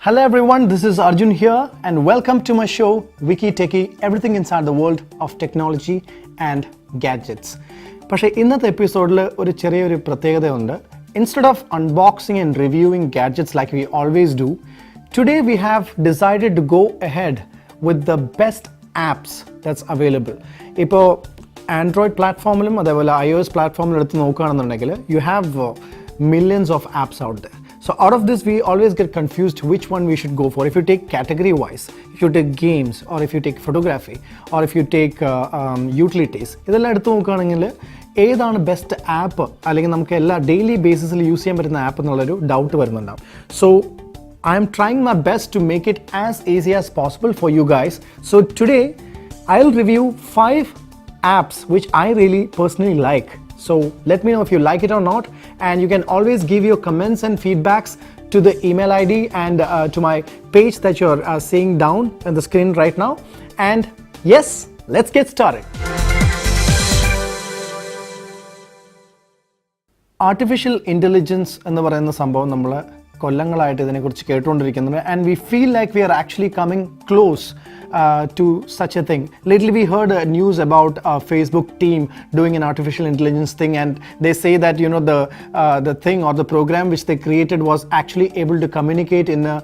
Hello everyone, this is Arjun here and welcome to my show Wiki Techie, everything inside the world of technology and gadgets. പക്ഷേ ഇന്നത്തെ എപ്പിസോഡിൽ ഒരു ചെറിയൊരു പ്രത്യേകതയുണ്ട്. Instead of unboxing and reviewing gadgets like we always do, today we have decided to go ahead with the best apps that's available. ഇപ്പോൾ Android പ്ലാറ്റ്ഫോമിലും അതേപോലെ iOS പ്ലാറ്റ്ഫോമിലും എടുത്ത് നോക്കുകയാണെന്നുണ്ടെങ്കിൽ you have millions of apps out there. So out of this, we always get confused which one we should go for. If you take category wise, if you take games, or if you take photography, or if you take utilities, ഇതെല്ലാം എടുത്ത് നോക്കുകയാണെങ്കിൽ ഏതാണ് best app അല്ലെങ്കിൽ നമുക്ക് എല്ലാ daily ബേസിസിൽ use ചെയ്യാൻ പറ്റുന്ന app എന്നുള്ളൊരു doubt വരുന്നുണ്ടാവും. So I am trying my best to make it as easy as possible for you guys. So today I'll review 5 apps which I really personally like. So let me know if you like it or not, and you can always give your comments and feedbacks to the email ID and to my page that you're seeing down on the screen right now. And yes, let's get started. Artificial intelligence എന്ന് പറയുന്ന സംഭവം നമ്മൾ കൊല്ലങ്ങളായിട്ട് ഇതിനെക്കുറിച്ച് കേട്ടുകൊണ്ടിരിക്കുന്നുണ്ട്, and we feel like we are actually coming close to such a thing. Lately we heard news about Facebook team doing an artificial intelligence thing, and they say that the thing or the program which they created was actually able to communicate in a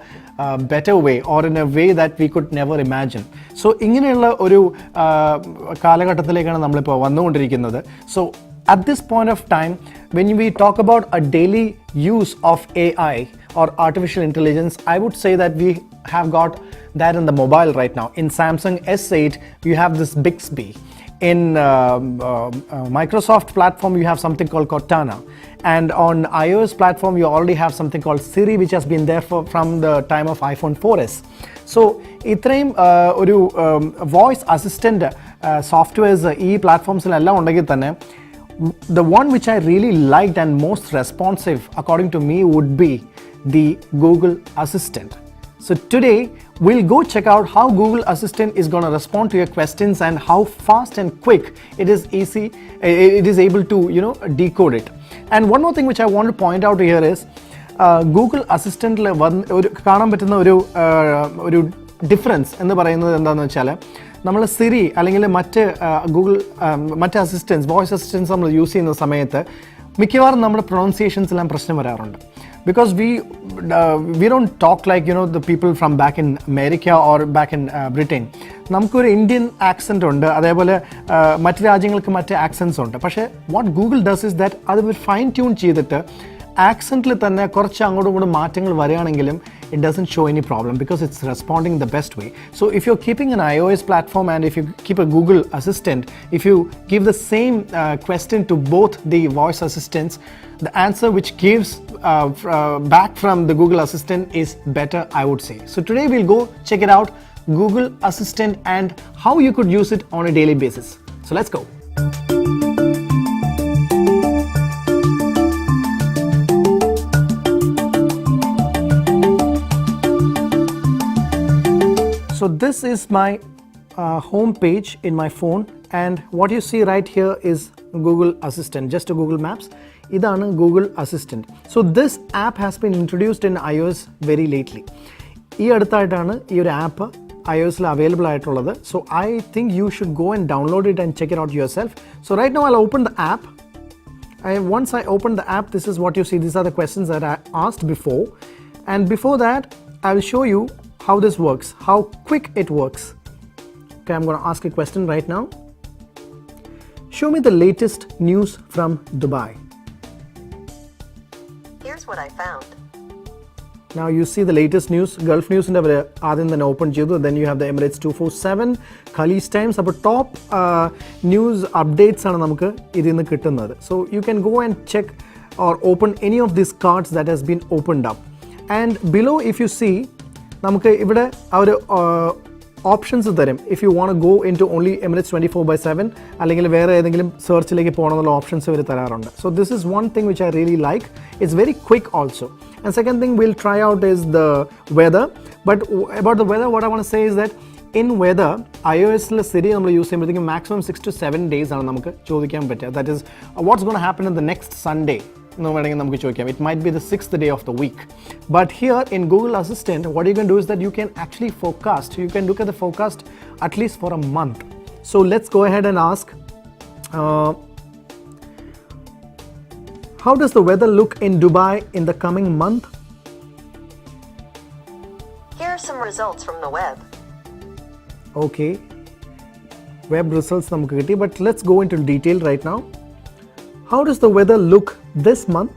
better way or in a way that we could never imagine. So ഇങ്ങനെയുള്ള ഒരു കാലഘട്ടത്തിലേക്കാണ് നമ്മളിപ്പോൾ വന്നുകൊണ്ടിരിക്കുന്നത്. So at this point of time, when we talk about a daily use of AI or artificial intelligence, I would say that we have got that in the mobile right now. In Samsung S8, you have this Bixby. In Microsoft platform, you have something called Cortana. And on iOS platform, you already have something called Siri, which has been there from the time of iPhone 4S. So, ഇത്രയും ഒരു voice assistant softwares ഈ പ്ലാറ്റ്ഫോംസിലെല്ലാം ഉണ്ടെങ്കിൽ തന്നെ the one which I really liked and most responsive according to me would be the Google Assistant. So today we'll go check out how Google Assistant is going to respond to your questions and how fast and quick it is able to decode it. And one more thing which I want to point out here is Google Assistant കാണാൻ പറ്റുന്ന ഒരു difference എന്ന് പറയുന്നത് എന്താണെന്ന് വെച്ചാൽ നമ്മൾ Siri അല്ലെങ്കിൽ മറ്റ് അസിസ്റ്റൻസ് വോയിസ് അസിസ്റ്റൻസ് നമ്മൾ യൂസ് ചെയ്യുന്ന സമയത്ത് മിക്കവാറും നമ്മുടെ പ്രൊണൗൺസിയേഷൻസ് എല്ലാം പ്രശ്നം വരാറുണ്ട്. Because we don't talk like the people from back in America or back in Britain. നമുക്കൊരു ഇന്ത്യൻ ആക്സെൻ്റ് ഉണ്ട്, അതേപോലെ മറ്റ് രാജ്യങ്ങൾക്ക് മറ്റ് ആക്സെൻറ്റ്സ് ഉണ്ട്. പക്ഷേ what Google does is that അത് ഫൈൻ ട്യൂൺ ചെയ്തിട്ട് ആക്സെൻറ്റിൽ തന്നെ കുറച്ച് അങ്ങോട്ടും ഇങ്ങോട്ടും മാറ്റങ്ങൾ വരികയാണെങ്കിലും it doesn't show any problem because it's responding the best way. So if you're keeping an iOS platform and if you keep a Google Assistant, if you give the same question to both the voice assistants, the answer which gives back from the Google Assistant is better, I would say. So today we'll go check it out, Google Assistant, and how you could use it on a daily basis. So let's go. So this is my home page in my phone, and what you see right here is Google Assistant, just a Google Maps. Idana Google Assistant. So this app has been introduced in iOS very lately. Ee aduthayitana ee oru app iOS la available aayittulladu. So I think you should go and download it and check it out yourself. So right now I'll open the app. Once I open the app, this is what you see. These are the questions that I asked before, and before that I'll show you how this works, how quick it works. Okay, I'm going to ask a question right now. Show me the latest news from Dubai. Here's what I found. Now you see the latest news, Gulf news in the Adin then open Jidu, then you have the Emirates 247, Khaleej Times, up top news updates are namukku idinnu kittunnathu. So you can go and check or open any of these cards that has been opened up. And below, if you see, നമുക്ക് ഇവിടെ ഒരു options തരും. If you want go in to only Emirates 24/7 അല്ലെങ്കിൽ വേറെ ഏതെങ്കിലും സെർച്ചിലേക്ക് പോകണമെന്നുള്ള options ഇവർ തരാറുണ്ട്. So this is one thing which I really like. It's very quick also. And second thing will try out is the weather. But about the weather what I want to say is that in weather iOSലെ Siri നമ്മൾ use ചെയ്യുമ്പോഴത്തേക്കും maximum 6 to 7 days ആണ് നമുക്ക് ചോദിക്കാൻ പറ്റുക. That is what's gonna happen in the next Sunday. It might be the 6th day of the week. But here in Google Assistant, what you can do is that you can actually forecast. You can look at the forecast at least for a month. So let's go ahead and ask, how does the weather look in Dubai in the coming month? Here are some results from the web. Okay. Web results namukku kitti, but let's go into detail right now. How does the weather look this month?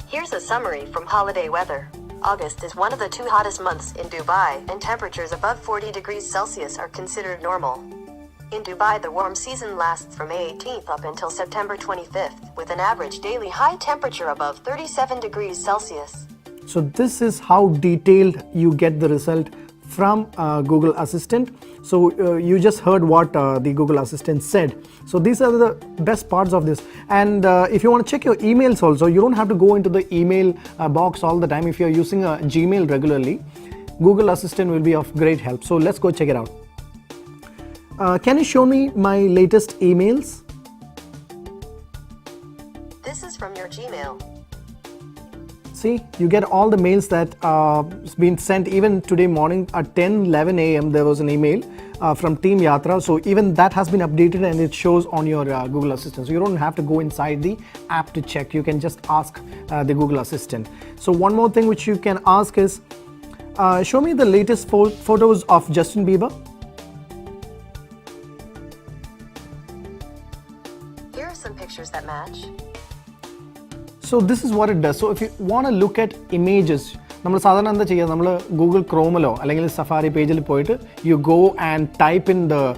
Here's a summary from Holiday Weather. August is one of the 2 hottest months in Dubai, and temperatures above 40 degrees Celsius are considered normal. In Dubai, the warm season lasts from May 18th up until September 25th, with an average daily high temperature above 37 degrees Celsius. So this is how detailed you get the result from Google Assistant. So you just heard what the Google Assistant said. So these are the best parts of this. And if you want to check your emails also, you don't have to go into the email box all the time. If you're using a Gmail regularly, Google Assistant will be of great help. So let's go check it out. Can you show me my latest emails? This is from your Gmail. See, you get all the mails that has been sent. Even today morning at 10:11 a.m. there was an email from Team Yatra. So even that has been updated and it shows on your Google Assistant. So you don't have to go inside the app to check. You can just ask the Google Assistant. So one more thing which you can ask is, show me the latest photos of Justin Bieber. Here are some pictures that match. So this is what it does. So if you want to look at images, Google Chrome or Safari page, you go and type in the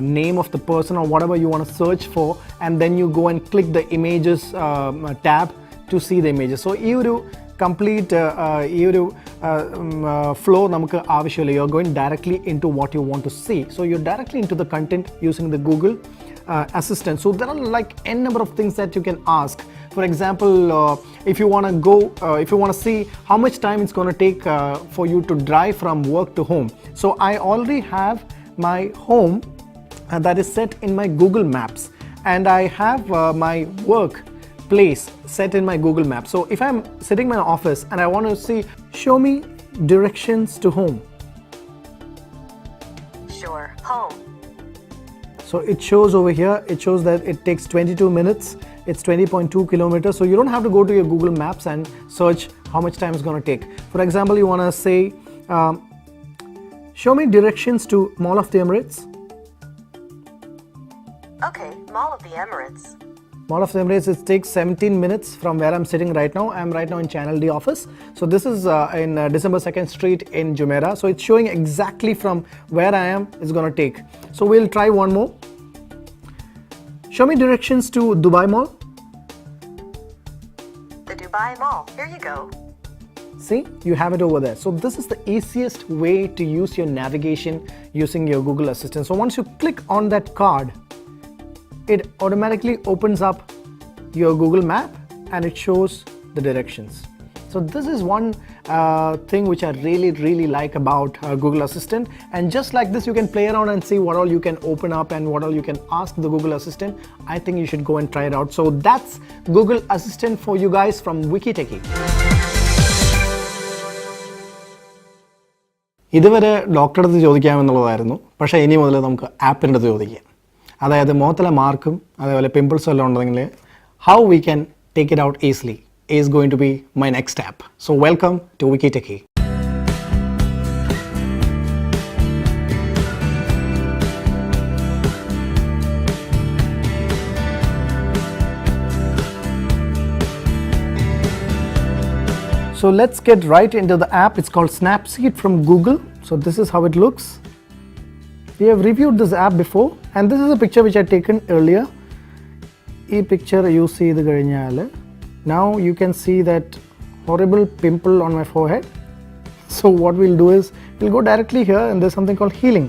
name of the person or whatever you want to search for, and then you go and click the images tab to see the images. So this complete flow you're going directly into what you want to see. So you're directly into the content using the Google Assistant. So there are like n number of things that you can ask. For example, if you want to go, if you want to see how much time it's going to take for you to drive from work to home. So I already have my home that is set in my Google Maps, and I have my work place set in my Google Maps. So if I'm sitting in my office and I want to see, show me directions to home. Sure, home. So it shows over here, it shows that it takes 22 minutes. It's 20.2 kilometers. So you don't have to go to your Google Maps and search how much time it's going to take. For example, you want to say, show me directions to Mall of the Emirates. Okay, Mall of the Emirates. Mall of the Emirates, it takes 17 minutes from where I'm sitting right now. I'm right now in ChannelD office. So this is in December 2nd Street in Jumeirah. So it's showing exactly from where I am it's going to take. So we'll try one more. Show me directions to Dubai Mall. The Dubai Mall, here you go. See, you have it over there. So this is the easiest way to use your navigation using your Google Assistant. So once you click on that card, it automatically opens up your Google Map and it shows the directions. So this is one thing which I really like about Google Assistant. And just like this, you can play around and see what all you can open up and what all you can ask the Google Assistant. I think you should go and try it out. So that's Google Assistant for you guys from Wiki Techie. ഇതുവരെ ഡോക്ടറുടെ അടുത്ത് ചോദിക്കാമെന്നുള്ളതായിരുന്നു, പക്ഷേ ഇനി മുതൽ നമുക്ക് ആപ്പിൻ്റെ അടുത്ത് ചോദിക്കാം. അതായത് മുഖത്തിലെ മാർക്കും അതേപോലെ പിമ്പിൾസും എല്ലാം ഉണ്ടെങ്കിൽ how we can take it out easily is going to be my next step. So welcome to Wiki Techie. So let's get right into the app. It's called Snapseed from Google. So this is how it looks. We have reviewed this app before, and this is a picture which I had taken earlier. This picture you see the garinyale. Now you can see that horrible pimple on my forehead. So what we'll do is we'll go directly here, and there's something called healing.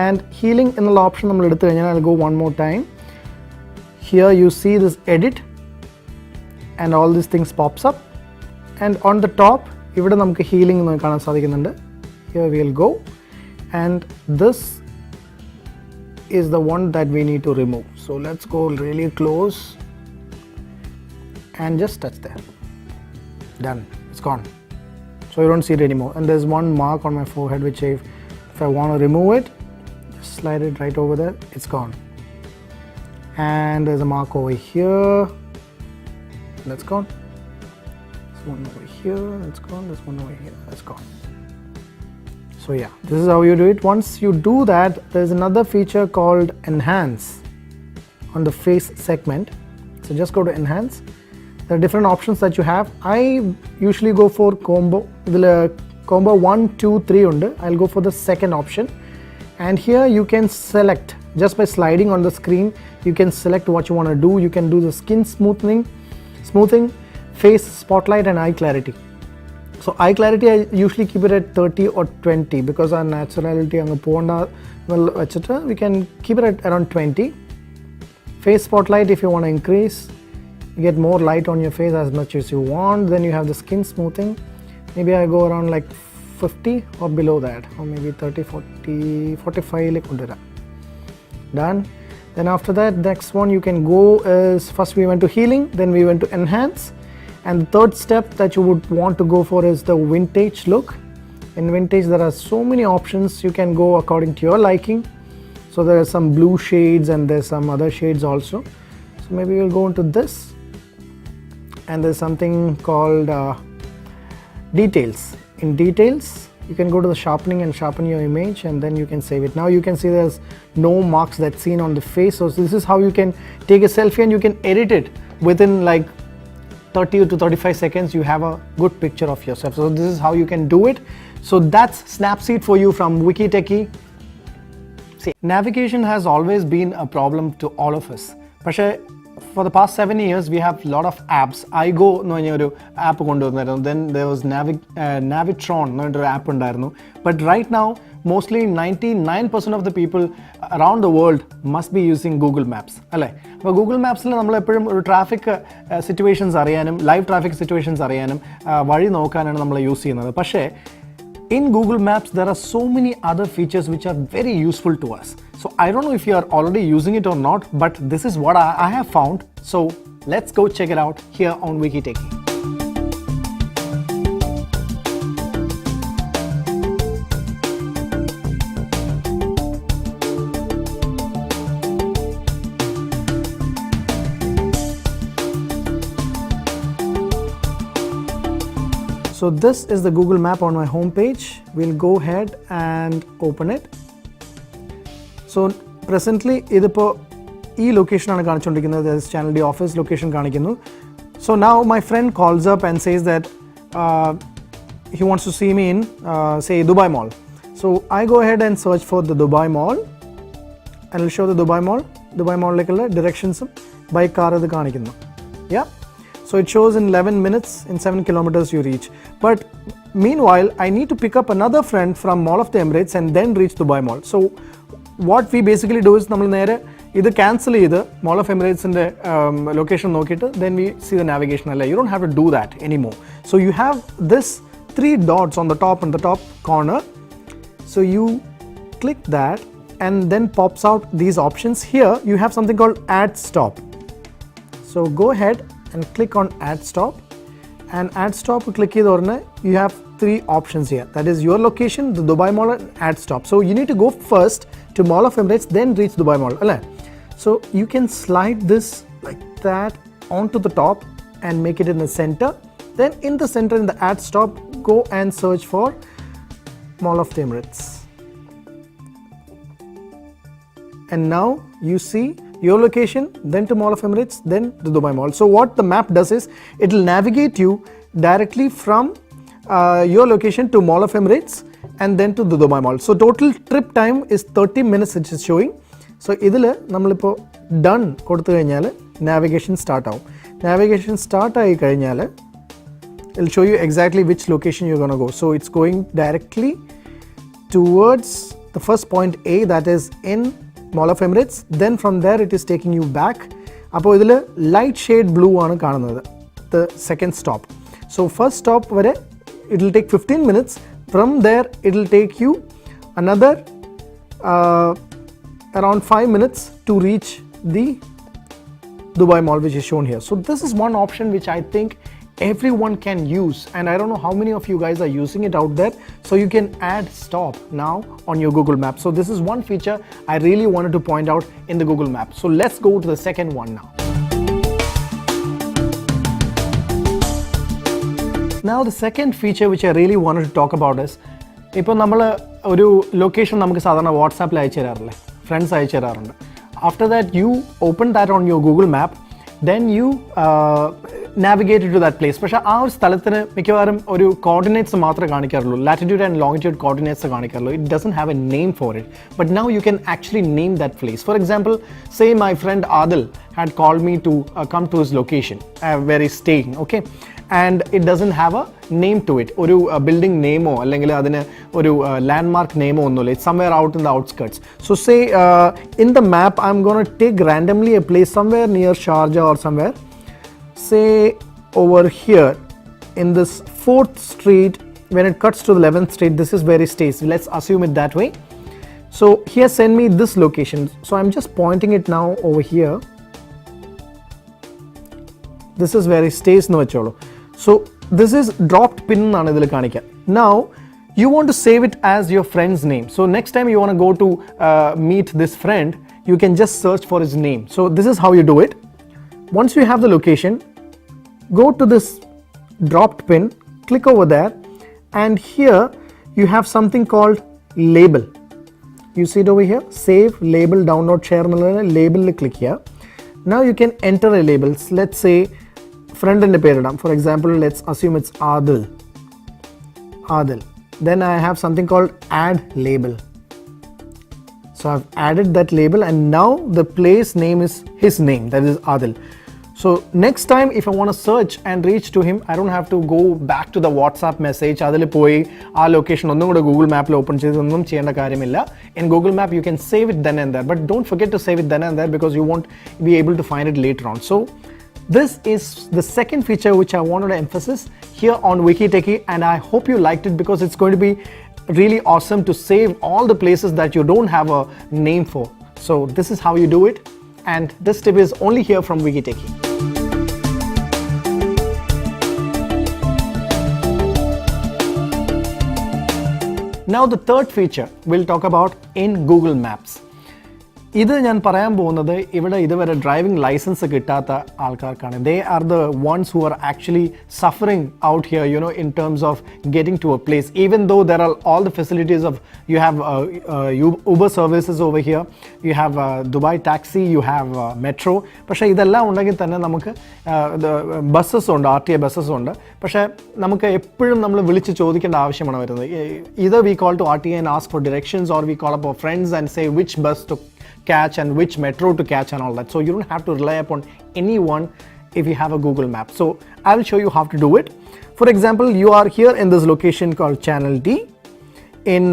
And healing in the option I'll go one more time. Here you see this edit, and all these things pops up. And on the top, ഇവിടെ നമുക്ക് healing കാണാൻ സാധിക്കുന്നുണ്ട്. Here we'll go, and this is the one that we need to remove. So let's go really close and just touch there. Done. It's gone. So you don't see it anymore. And there's one mark on my forehead which if I want to remove it, just slide it right over there. It's gone. And there's a mark over here. That's gone. There's one over here. That's gone. There's one over here. That's gone. So yeah, this is how you do it. Once you do that, there's another feature called Enhance on the face segment. So just go to Enhance. There are different options that you have. I usually go for combo. Combo 1, 2, 3 under. I'll go for the second option. And here you can select, just by sliding on the screen, you can select what you want to do. You can do the skin smoothing, face spotlight, and eye clarity. So eye clarity, I usually keep it at 30 or 20 because our naturality etc. We can keep it at around 20. Face spotlight, if you want to increase, you get more light on your face as much as you want. Then you have the skin smoothing. Maybe I go around like 50 or below that, or maybe 30, 40, 45 like done. Then after that, next one you can go is, first we went to healing, then we went to enhance. And the third step that you would want to go for is the vintage look. In vintage, there are so many options. You can go according to your liking. So there are some blue shades and there's some other shades also. So maybe we'll go into this. And there's something called details. In details, you can go to the sharpening and sharpen your image, and then you can save it. Now you can see there's no marks that's seen on the face. So this is how you can take a selfie and you can edit it within like 30 to 35 seconds. You have a good picture of yourself. So this is how you can do it. So that's Snapseed for you from Wiki Techie. See, navigation has always been a problem to all of us. But for the past 7 years, we have a lot of apps. I go no app then there was Navitron no app. But right now, mostly 99% of the people around the world must be using Google Maps. But Google Maps we traffic situations live traffic situations use in Google Maps there are so many other features which are very useful to us. So I don't know if you are already using it or not, but this is what I have found. So let's go check it out here on Wiki Techie. So this is the Google map on my home page. We'll go ahead and open it. So presently, this location is this ChannelD office location. So now my friend calls up and says that he wants to see me in say Dubai Mall. So I go ahead and search for the Dubai Mall, and I'll show the Dubai Mall. Dubai Mall directions by car. Yeah. So it shows in 11 minutes, in 7 kilometers you reach. But meanwhile, I need to pick up another friend from Mall of the Emirates and then reach Dubai Mall. So what we basically do is, either cancel Mall of Emirates in the location, then we see the navigation. You don't have to do that anymore. So you have this 3 dots on the top and the top corner. So you click that and then pops out these options. Here you have something called Add Stop. So go ahead and click on Add Stop, and Add Stop click you have 3 options here, that is your location, the Dubai Mall, and Add Stop. So you need to go first to Mall of Emirates, then reach Dubai Mall. So you can slide this like that onto the top and make it in the center. Then in the center, in the Add Stop, go and search for Mall of the Emirates. And now you see your location, then to Mall of Emirates, then the Dubai Mall. So what the map does is, it will navigate you directly from your location to Mall of Emirates and then to the Dubai Mall. So total trip time is 30 minutes it is showing. So idile nammalippo done koduthu kayinjal navigation start avum. Navigation start aayi kayinjal it will show you exactly which location you're going to go. So it's going directly towards the first point A, that is in Mall of Emirates. Then from there it is taking you back. Appo idile light shade blue aanu കാണുന്നത്, the second stop. So first stop vare it will take 15 minutes. From there it will take you another around 5 minutes to reach the Dubai Mall, which is shown here. So this is one option which I think everyone can use, and I don't know how many of you guys are using it out there. So you can add stop now on your Google Maps. So this is one feature I really wanted to point out in the Google Maps. So let's go to the second one now. Now the second feature which I really wanted to talk about is, ഇപ്പോൾ നമ്മൾ ഒരു location നമുക്ക് സാധാരണ വാട്സാപ്പിൽ അയച്ചു തരാറില്ലേ, friends അയച്ചു തരാറുണ്ട്. After that you open that on your Google Map, then you navigate to that place. പക്ഷേ ആ ഒരു സ്ഥലത്തിന് മിക്കവാറും ഒരു കോർഡിനേറ്റ്സ് മാത്രമേ കാണിക്കാറുള്ളൂ, ലാറ്റിറ്റ്യൂഡ് ആൻഡ് ലോങ്ങിറ്റ്യൂഡ് കോർഡിനേറ്റ്സ് കാണിക്കാറുള്ളൂ. It doesn't have a name for it, but now you can actually name that place. For example, say my friend Adil had called me to come to his location where he's staying, okay, and it doesn't have a name to it. ഒരു building name or അല്ലെങ്കിൽ അതിന് ഒരു landmark name ഒന്നുമില്ല. It's somewhere out in the outskirts. So say in the map I'm going to take randomly a place somewhere near Sharjah or somewhere. Say over here in this 4th street, when it cuts to the 11th street, this is where it stays. Let's assume it that way. So here send me this location. So I'm just pointing it now over here. This is where it stays no cholo. So this is dropped pin on idil kanikka. Now you want to save it as your friend's name. So next time you want to go to meet this friend, you can just search for his name. So this is how you do it. Once you have the location, go to this dropped pin, click over there, and here you have something called label. You see it over here, save, label, download, share, label, click here. Now you can enter a label. Let's say friend in the paradam. For example, let's assume it's Adil. Then I have something called add label. So I've added that label, and now the place name is his name, that is Adil. So next time if I want to search and reach to him, I don't have to go back to the WhatsApp message. Adil poi aa location onnum kuda Google Map la open cheyid onnum cheyanda karyamilla. In Google Map you can save it then and there, but don't forget to save it then and there because you won't be able to find it later on. So this is the second feature which I wanted to emphasize here on Wiki Techie, and I hope you liked it because it's going to be really awesome to save all the places that you don't have a name for. So this is how you do it, and this tip is only here from Wiki Techie. Now the third feature we'll talk about in Google Maps. ഇത് ഞാൻ പറയാൻ പോകുന്നത് ഇവിടെ ഇതുവരെ driving licence കിട്ടാത്ത ആൾക്കാർക്കാണ്. They are the ones who are actually suffering out here, you know, in terms of getting to a place. Even though there are all the facilities of, you have Uber services over here, you have Dubai taxi, you have metro. പക്ഷേ ഇതെല്ലാം ഉണ്ടെങ്കിൽ തന്നെ നമുക്ക് buses ഉണ്ട്, RTA buses ഉണ്ട്. പക്ഷേ നമുക്ക് എപ്പോഴും നമ്മൾ വിളിച്ച് ചോദിക്കേണ്ട ആവശ്യമാണ് വരുന്നത്. Either we call to RTA and ask for directions, or we call up our friends and say which bus to catch and which metro to catch and all that. So you don't have to rely upon anyone if you have a Google Map. So I will show you how to do it. For example, you are here in this location called ChannelD in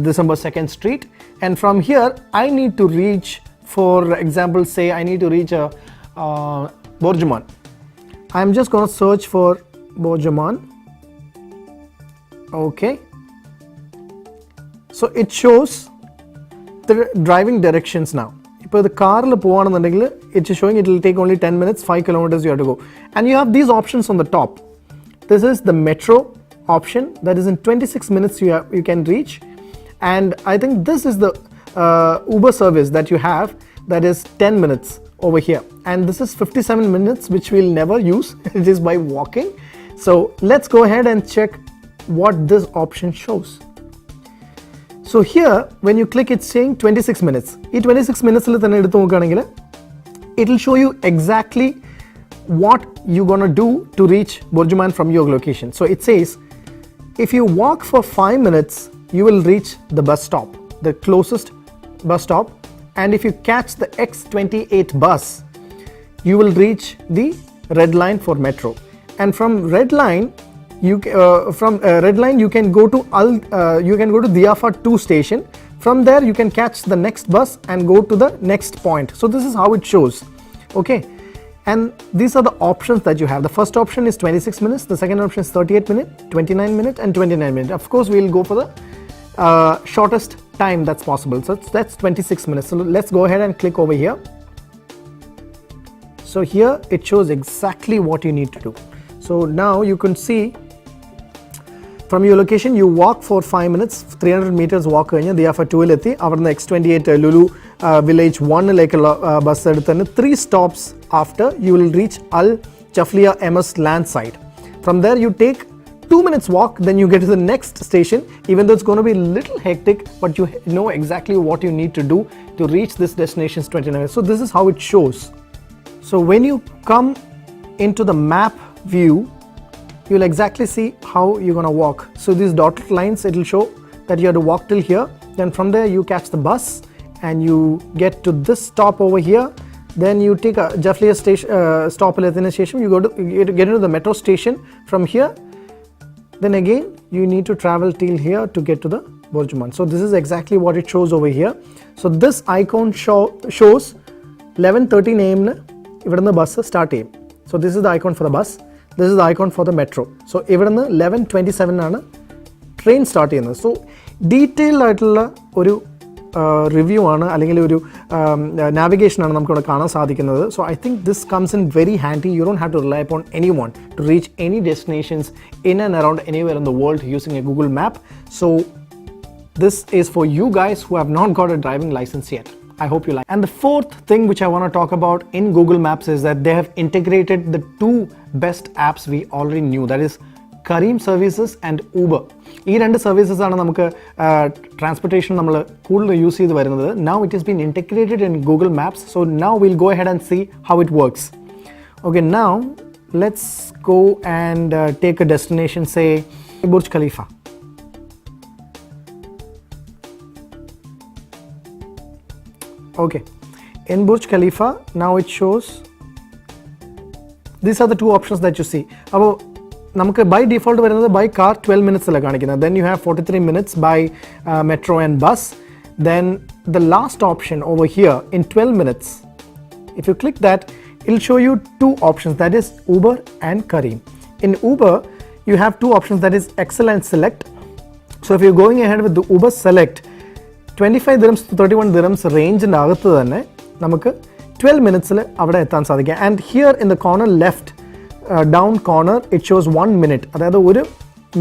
December 2nd Street, and from here I need to reach, for example, say I need to reach Borjuman. I'm just going to search for Borjuman. Okay, so it shows the driving directions now. ഇപ്പോൾ ഇത് കാറിൽ പോവാണെന്നുണ്ടെങ്കിൽ it's showing it will take only 10 minutes, 5 kilometers you have to go, and you have these options on the top. This is the metro option, that is in 26 minutes you can reach, and I think this is the Uber service that you have, that is 10 minutes over here, and this is 57 minutes which we'll never use. It is by walking. So let's go ahead and check what this option shows. So here when you click, it's saying 26 minutes. In 26 minutes it will show you exactly what you're going to do to reach Borjuman from your location. So it says if you walk for 5 minutes you will reach the bus stop, the closest bus stop, and if you catch the X28 bus you will reach the red line for metro, and from red line you can go to Diafa 2 station. From there you can catch the next bus and go to the next point. So this is how it shows. Okay, and these are the options that you have. The first option is 26 minutes, the second option is 38 minutes, 29 minutes and 29 minutes. Of course we'll go for the shortest time that's possible. So that's 26 minutes. So let's go ahead and click over here. So here it shows exactly what you need to do. So now you can see from your location, you walk for 5 minutes, 300 meters walk they are for 12 our X28 Lulu village 1 like bus 3 stops after you will reach Al Chaflia MS land site. From there you take 2 minutes walk, then you get to the next station. Even though it's going to be a little hectic, but you know exactly what you need to do to reach this destination 29. So this is how it shows. So when you come into the map view, you'll exactly see how you're going to walk. So these dotted lines, it will show that you have to walk till here. Then from there you catch the bus and you get to this stop over here. Then you take a Jaflia station stop station. You get into the metro station from here. Then again you need to travel till here to get to the Borjuman. So this is exactly what it shows over here. So this icon shows 11:13 AM even the bus start time. So this is the icon for the bus. This is the icon for the metro. So even 11:27 ആണ് train start ചെയ്യുന്നത്. So detailed ആയിട്ടുള്ള ഒരു review ആണ് അല്ലെങ്കിൽ ഒരു navigation ആണ് നമുക്ക് ഇവിടെ കാണാൻ സാധിക്കുന്നത്. So I think this comes in very handy. You don't have to rely upon anyone to reach any destinations in and around anywhere in the world using a Google map. So this is for you guys who have not got a driving license yet. I hope you like. And the fourth thing which I want to talk about in Google Maps is that they have integrated the two best apps we already knew, that is Careem services and Uber. These two services are we transportation use. Now it has been integrated in Google Maps. So now we'll go ahead and see how it works. Okay, now let's go and take a destination, say Burj Khalifa. Okay, in Burj Khalifa, now it shows these are the two options that you see. By default by car 12 minutes, then you have 43 minutes by metro and bus. Then the last option over here in 12 minutes, if you click that, it will show you two options, that is Uber and Careem. In Uber you have two options, that is Excel and Select. So if you're going ahead with the Uber Select, 25 dirhams to 31 dirhams range in agathu thanne namakku 12 minutes il avade ethan sadhikka. And here in the corner left down corner it shows 1 minute, adayathu oru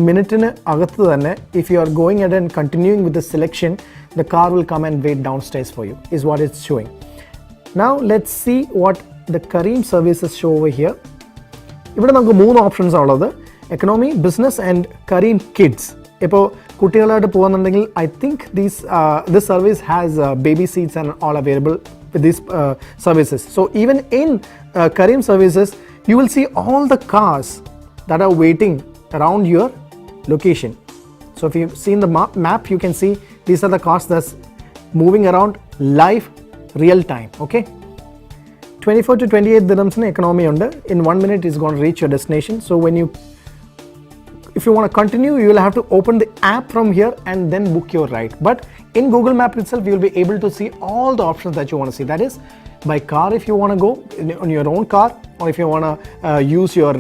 minute ine agathu thanne if you are going ahead and continuing with the selection, the car will come and wait downstairs for you, is what it's showing. Now let's see what the Careem services show over here. ഇവിടെ നമുക്ക് മൂന്ന് options ഉള്ളത്, economy, business and Careem Kids. ഇപ്പോൾ കുട്ടികളായിട്ട് പോകുന്നുണ്ടെങ്കിൽ I think this service has baby seats and all available with these services. So even in Careem services you will see all the cars that are waiting around your location. So if you see in the map you can see these are the cars that's moving around live real time. Okay, 24 to 28 dirhams in economy under. In 1 minute is going to reach your destination. So if you want to continue, you will have to open the app from here and then book your ride. But in Google Map itself, you will be able to see all the options that you want to see. That is by car if you want to go on your own car, or if you want to use your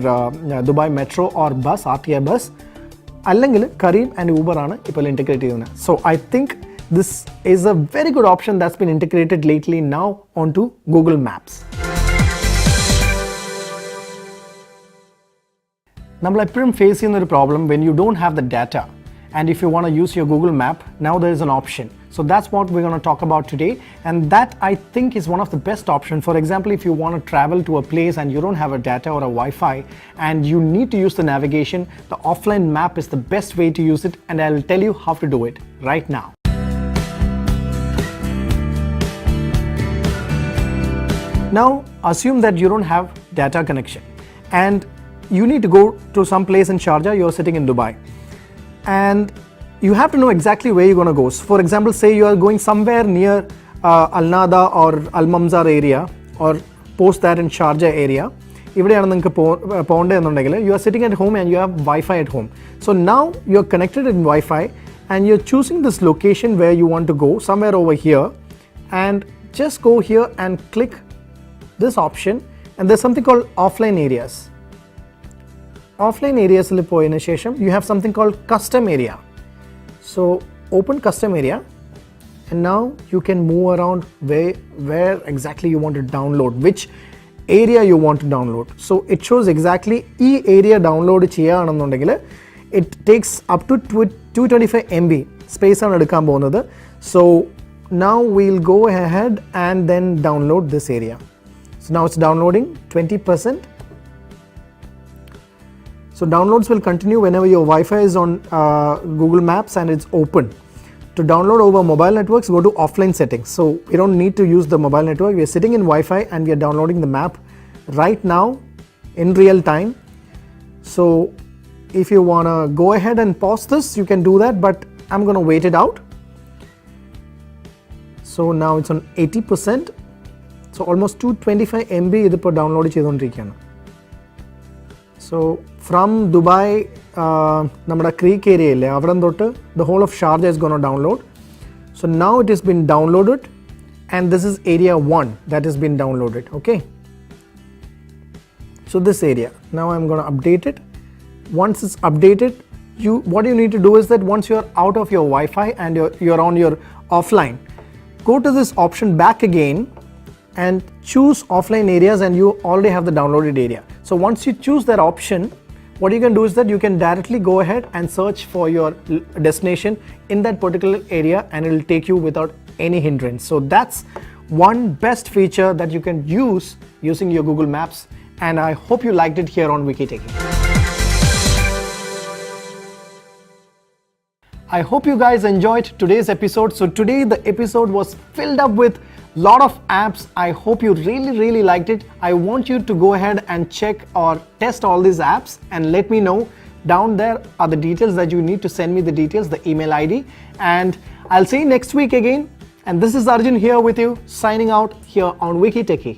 Dubai Metro or bus, RTI bus. Allengil Careem and Uber are integrated. So I think this is a very good option that's been integrated lately now onto Google Maps. നമ്മൾ എപ്പോഴും face ചെയ്യുന്ന ഒരു problem when you don't have the data and if you want to use your Google Map, now there is an option. So that's what we're going to talk about today, and that I think is one of the best options. For example, if you want to travel to a place and you don't have a data or a Wi-Fi and you need to use the navigation, the offline map is the best way to use it, and I will tell you how to do it right now. Now assume that you don't have data connection and you need to go to some place in Sharjah, you're sitting in Dubai, and you have to know exactly where you're going to go. So for example, say you are going somewhere near Al Nada or Al Mamzar area, or post that in Sharjah area. You are sitting at home and you have Wi-Fi at home. So now you're connected in Wi-Fi and you're choosing this location where you want to go, somewhere over here, and just go here and click this option, and there's something called offline areas. Offline areas you have something called custom area. So open custom area, and now you can move around where exactly you want to download, which area you want to download. So it shows exactly e area download cheyanannundengil it takes up to 225 MB space ആണ് എടുക്കാൻ പോകുന്നത്. So now we'll go ahead and then download this area. So now it's downloading 20%. So downloads will continue whenever your Wi-Fi is on Google Maps and it's open. To download over mobile networks, go to offline settings. So we don't need to use the mobile network. We are sitting in Wi-Fi and we are downloading the map right now in real time. So if you want to go ahead and pause this, you can do that, but I'm going to wait it out. So now it's on 80%. So almost 225 MB idipo download cheyidondirikana. So from Dubai, നമ്മുടെ Creek area ഇല്ലേ അവിടെ തൊട്ട് the whole of Sharjah is going to download. So now it has been downloaded and this is area 1 that has been downloaded. Okay. So this area, now I'm going to update it. Once it's updated, what you need to do is that once you're out of your Wi-Fi and you're on your offline, go to this option back again and choose offline areas and you already have the downloaded area. So once you choose that option, what you can do is that you can directly go ahead and search for your destination in that particular area and it will take you without any hindrance. So that's one best feature that you can use using your Google Maps, and I hope you liked it here on Wiki Techie. I hope you guys enjoyed today's episode. So today the episode was filled up with lot of apps. I hope you really liked it. I want you to go ahead and check or test all these apps and let me know. Down there are the details that you need to send me the details, the email ID, and I'll see you next week again. And this is Arjun here with you, signing out here on Wiki Techie.